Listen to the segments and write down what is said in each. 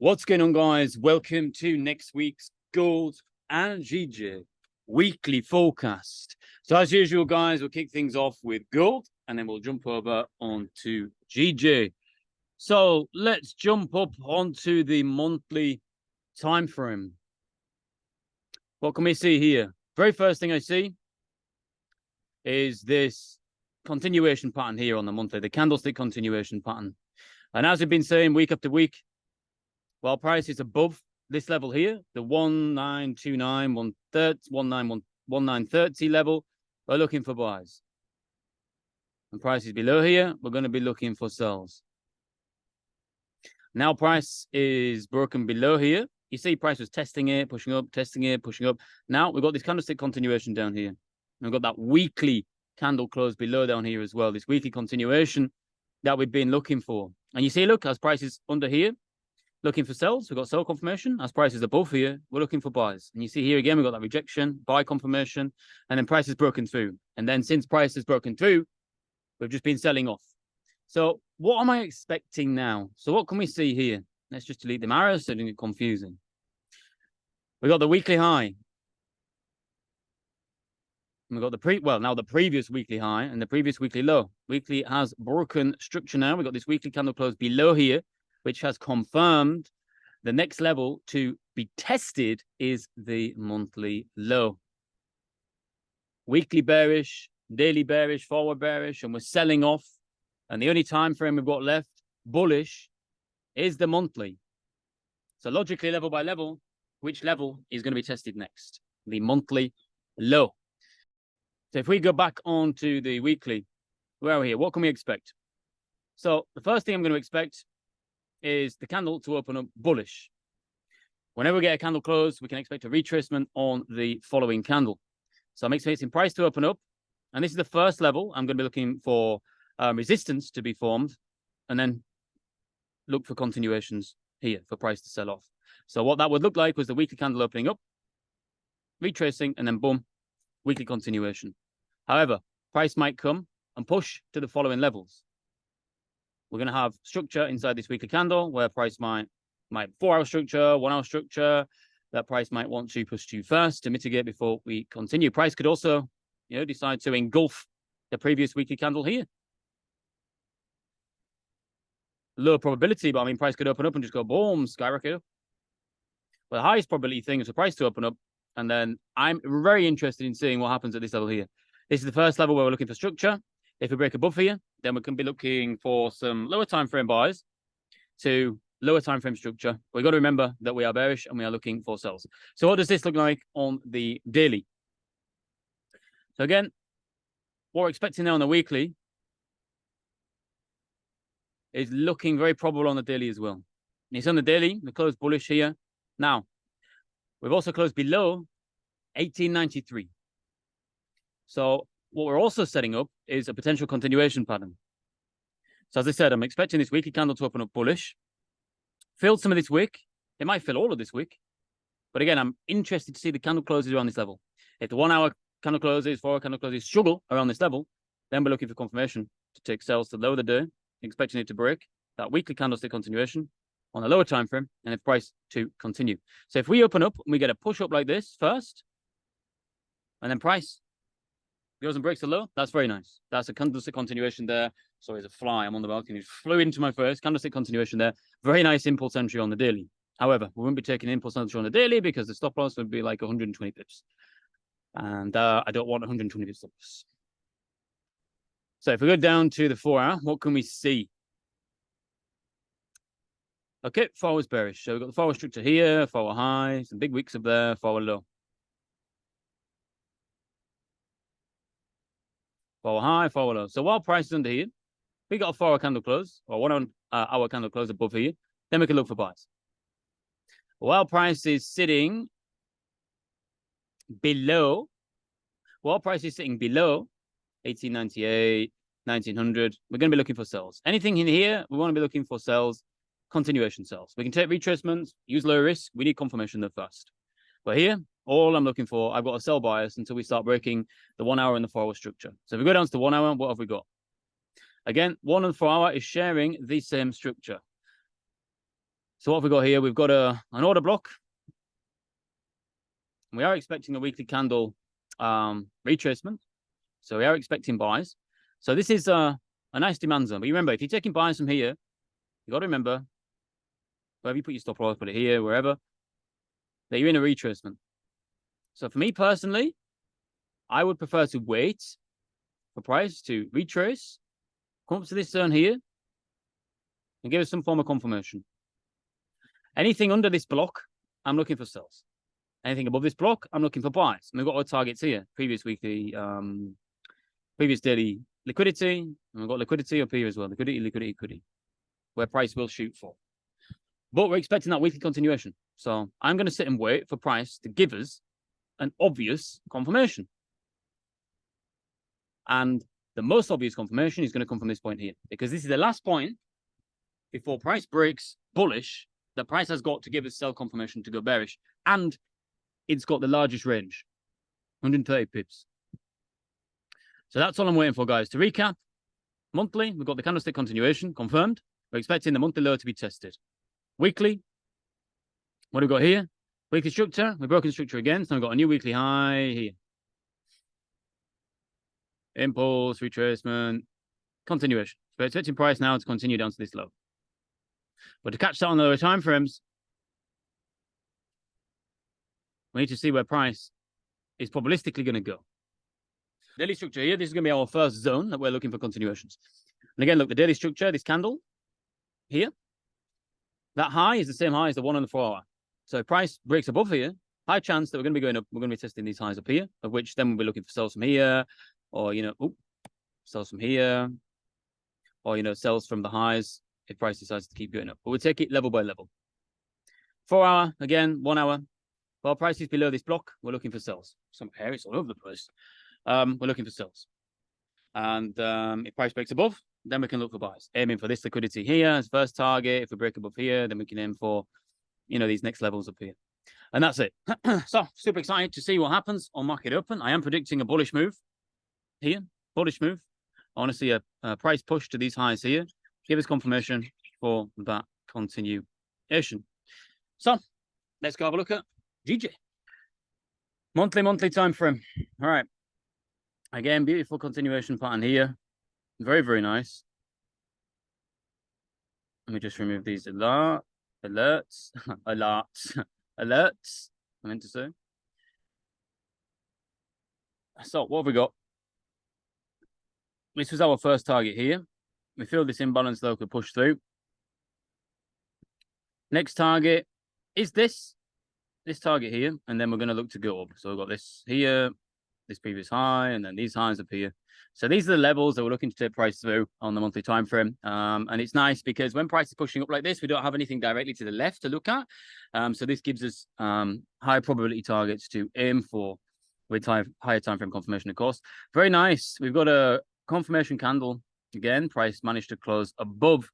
What's going on, guys? Welcome to next week's gold and GJ weekly forecast. So as usual, guys, we'll kick things off with gold and then we'll jump over onto GJ. So let's jump up onto the monthly time frame. What can we see here? Very first thing I see is this continuation pattern here on the monthly, the candlestick continuation pattern. And as we've been saying week after week, while price is above this level here, the 1929, 1930 level, we're looking for buys. And price is below here, we're going to be looking for sells. Now price is broken below here. You see price was testing it, pushing up, testing it, pushing up. Now we've got this candlestick continuation down here. We've got that weekly candle close below down here as well, this weekly continuation that we've been looking for. And you see, look, as price is under here, looking for sells, we've got sell confirmation. As price is above here, we're looking for buys. And you see here again, we've got that rejection, buy confirmation, and then price is broken through. And then since price has broken through, we've just been selling off. So what am I expecting now? So what can we see here? Let's just delete the arrows so it doesn't get confusing. We've got the weekly high. We've got the previous weekly high and the previous weekly low. Weekly has broken structure now. We've got this weekly candle close below here, which has confirmed the next level to be tested is the monthly low. Weekly bearish, daily bearish, forward bearish, and we're selling off. And the only time frame we've got left, bullish, is the monthly. So logically, level by level, which level is going to be tested next? The monthly low. So if we go back onto the weekly, where are we here? What can we expect? So the first thing I'm going to expect is the candle to open up bullish. Whenever we get a candle close, we can expect a retracement on the following candle. So I'm expecting price to open up. And this is the first level. I'm going to be looking for resistance to be formed and then look for continuations here for price to sell off. So what that would look like was the weekly candle opening up, retracing, and then boom, weekly continuation. However, price might come and push to the following levels. We're going to have structure inside this weekly candle where price might 4-hour structure, 1-hour structure, that price might want to push to first to mitigate before we continue. Price could also, decide to engulf the previous weekly candle here. Low probability, but I mean, price could open up and just go boom, skyrocket up. But the highest probability thing is for price to open up. And then I'm very interested in seeing what happens at this level here. This is the first level where we're looking for structure. If we break above here, then we can be looking for some lower time frame buys to lower time frame structure. We've got to remember that we are bearish and we are looking for sells. So what does this look like on the daily? So again, what we're expecting now on the weekly is looking very probable on the daily as well. And it's on the daily, we closed bullish here. Now, we've also closed below 1893. So what we're also setting up is a potential continuation pattern. So as I said, I'm expecting this weekly candle to open up bullish. Filled some of this wick. It might fill all of this wick. But again, I'm interested to see the candle closes around this level. If the 1-hour candle closes, 4-hour candle closes struggle around this level, then we're looking for confirmation to take sales to lower the day, expecting it to break that weekly candlestick continuation on a lower time frame, and if price to continue. So if we open up and we get a push up like this first, and then price goes and breaks the low, that's very nice. That's a candlestick continuation there. Sorry, there's a fly. I'm on the balcony. It flew into my face. Candlestick continuation there. Very nice impulse entry on the daily. However, we wouldn't be taking impulse entry on the daily because the stop loss would be like 120 pips. And I don't want 120 pips stop loss. So if we go down to the 4-hour, what can we see? Okay, forward's bearish. So we've got the forward structure here, forward high, some big wicks up there, forward low. Forward high, forward low. So while price is under here, we got a 4-hour candle close, or 1-hour candle close above here, then we can look for buys. While price is sitting below, 1898, 1900, we're going to be looking for sells. Anything in here, we want to be looking for sells, continuation sells. We can take retracements, use low risk. We need confirmation though first. But here, all I'm looking for, I've got a sell bias until we start breaking the 1-hour and the 4-hour structure. So if we go down to the 1-hour, what have we got? Again, 1 and 4-hour is sharing the same structure. So what have we got here? We've got an order block. We are expecting a weekly candle retracement. So we are expecting buys. So this is a nice demand zone. But remember, if you're taking buys from here, you got to remember, wherever you put your stop loss, put it here, wherever, that you're in a retracement. So for me personally, I would prefer to wait for price to retrace, come up to this zone here, and give us some form of confirmation. Anything under this block, I'm looking for sells. Anything above this block, I'm looking for buys. And we've got our targets here. Previous weekly, previous daily liquidity, and we've got liquidity up here as well. Liquidity, where price will shoot for. But we're expecting that weekly continuation. So I'm going to sit and wait for price to give us an obvious confirmation. And the most obvious confirmation is going to come from this point here, because this is the last point before price breaks bullish that price has got to give us sell confirmation to go bearish. And it's got the largest range, 130 pips. So that's all I'm waiting for, guys. To recap, monthly, we've got the candlestick continuation confirmed. We're expecting the monthly low to be tested. Weekly, what have we got here? Weekly structure, we've broken structure again, so we've got a new weekly high here. Impulse, retracement, continuation. So we're expecting price now to continue down to this low. But to catch that on the lower time frames, we need to see where price is probabilistically going to go. Daily structure here, this is going to be our first zone that we're looking for continuations. And again, look, the daily structure, this candle here, that high is the same high as the one on the 4 hour. So if price breaks above here, high chance that we're going to be going up. We're going to be testing these highs up here, of which then we'll be looking for sells from here, or, sells from here, or, sells from the highs if price decides to keep going up. But we'll take it level by level. 4 hour, again, 1 hour. While price is below this block, we're looking for sells. Some hair, it's all over the place. We're looking for sells. And if price breaks above, then we can look for buys. Aiming for this liquidity here as first target. If we break above here, then we can aim for, these next levels up here. And that's it. So, super excited to see what happens on market open. I am predicting a bullish move here. Bullish move. I want to see a price push to these highs here. Give us confirmation for that continuation. So, let's go have a look at GJ. Monthly time frame. All right. Again, beautiful continuation pattern here. Very, very nice. Let me just remove these alerts. Alerts. I meant to say. So what have we got? This was our first target here. We feel this imbalance though could push through. Next target is this target here, and then we're going to look to go up. So we've got this here, this previous high, and then these highs up here. So these are the levels that we're looking to take price through on the monthly time frame. And it's nice because when price is pushing up like this, we don't have anything directly to the left to look at. So this gives us high probability targets to aim for with higher time frame confirmation, of course. Very nice. We've got a confirmation candle. Again, price managed to close above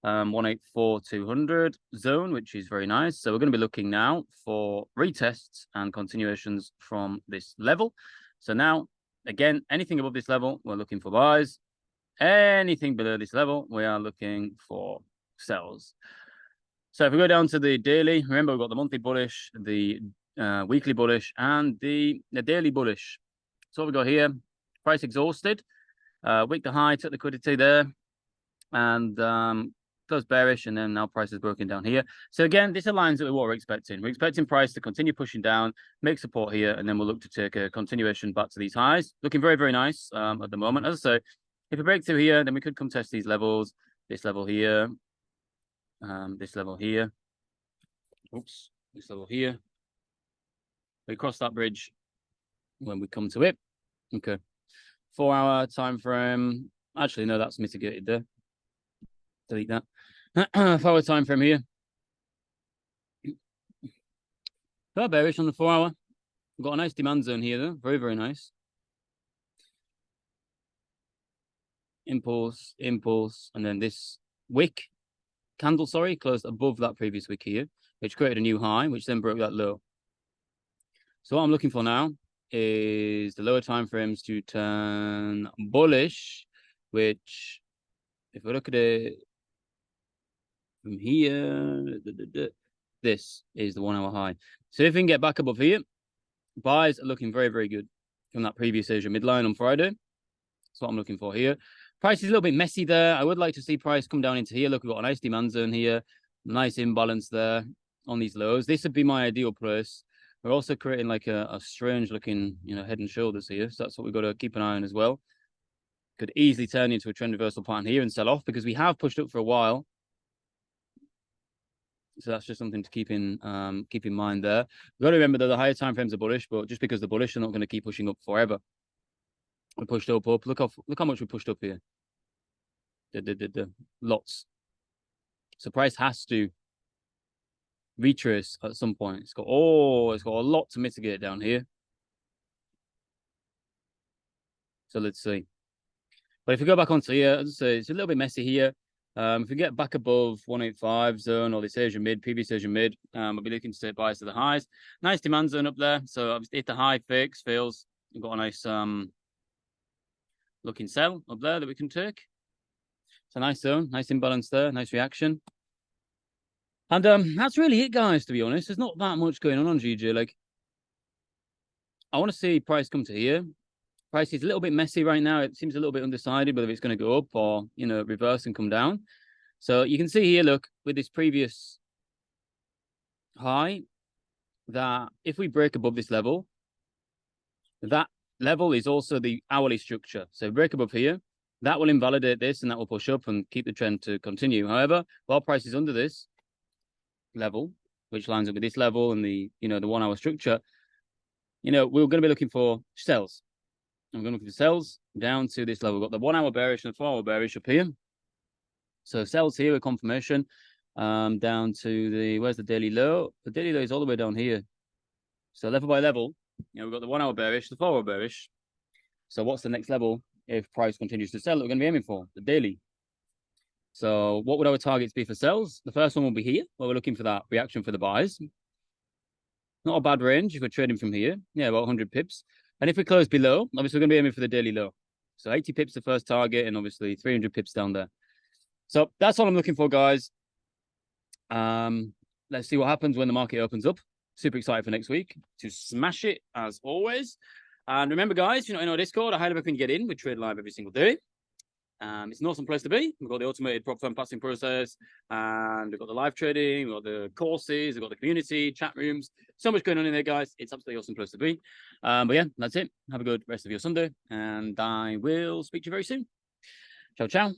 184,200 zone, which is very nice. So we're going to be looking now for retests and continuations from this level. So now, again, anything above this level, we're looking for buys. Anything below this level, we are looking for sells. So if we go down to the daily, remember we've got the monthly bullish, the weekly bullish, and the daily bullish. So what we got here, price exhausted, week to high, took liquidity there, and closed bearish, and then now price is broken down here. So again, this aligns with what we're expecting. We're expecting price to continue pushing down, make support here, and then we'll look to take a continuation back to these highs. Looking very, very nice at the moment. As I say, if we break through here, then we could come test these levels, this level here, this level here. Oops, this level here. We cross that bridge when we come to it. Okay. 4 hour time frame. Actually, no, that's mitigated there. Delete that. 4 hour time frame here. Quite bearish on the 4 hour. We've got a nice demand zone here, though. Very, very nice. Impulse, and then this wick candle, closed above that previous wick here, which created a new high, which then broke that low. So what I'm looking for now is the lower time frames to turn bullish, which, if we look at it, from here. This is the 1 hour high. So if we can get back above here, buys are looking very, very good from that previous Asia midline on Friday. That's what I'm looking for here. Price is a little bit messy there. I would like to see price come down into here. Look, we've got a nice demand zone here. Nice imbalance there on these lows. This would be my ideal place. We're also creating like a strange looking, head and shoulders here. So that's what we've got to keep an eye on as well. Could easily turn into a trend reversal pattern here and sell off because we have pushed up for a while. So that's just something to keep in mind there. We've got to remember that the higher time frames are bullish, but just because they're bullish, they're not going to keep pushing up forever. We pushed up. Look how much we pushed up here. Lots. So price has to retrace at some point. It's got a lot to mitigate down here. So let's see. But if we go back onto here, as I say, it's a little bit messy here. If we get back above 185 zone or this Asian mid, previous Asian mid, we'll be looking to take buys to the highs. Nice demand zone up there. So obviously hit the high, fix, fails. We've got a nice looking sell up there that we can take. It's a nice zone, nice imbalance there, nice reaction. And that's really it, guys, to be honest. There's not that much going on GJ. Like, I want to see price come to here. Price is a little bit messy right now. It seems a little bit undecided whether it's going to go up or, reverse and come down. So you can see here, look, with this previous high, that if we break above this level, that level is also the hourly structure. So break above here, that will invalidate this and that will push up and keep the trend to continue. However, while price is under this level, which lines up with this level and the 1 hour structure, we're going to be looking for sells. I'm going to look for sells down to this level. We've got the 1 hour bearish and the 4 hour bearish up here. So sells here with confirmation down to where's the daily low? The daily low is all the way down here. So level by level, we've got the 1 hour bearish, the 4 hour bearish. So what's the next level if price continues to sell that we're going to be aiming for? The daily. So what would our targets be for sells? The first one will be here, where we're looking for that reaction for the buys. Not a bad range if we're trading from here. Yeah, about 100 pips. And if we close below, obviously we're going to be aiming for the daily low. So 80 pips the first target and obviously 300 pips down there. So that's what I'm looking for, guys. Let's see what happens when the market opens up. Super excited for next week to smash it as always. And remember, guys, if you're not in our Discord, I highly recommend you get in. We trade live every single day. It's an awesome place to be. We've got the automated prop firm passing process, and we've got the live trading, we've got the courses, we've got the community, chat rooms. So much going on in there, guys. It's absolutely awesome place to be. But yeah, that's it. Have a good rest of your Sunday, and I will speak to you very soon. Ciao, ciao.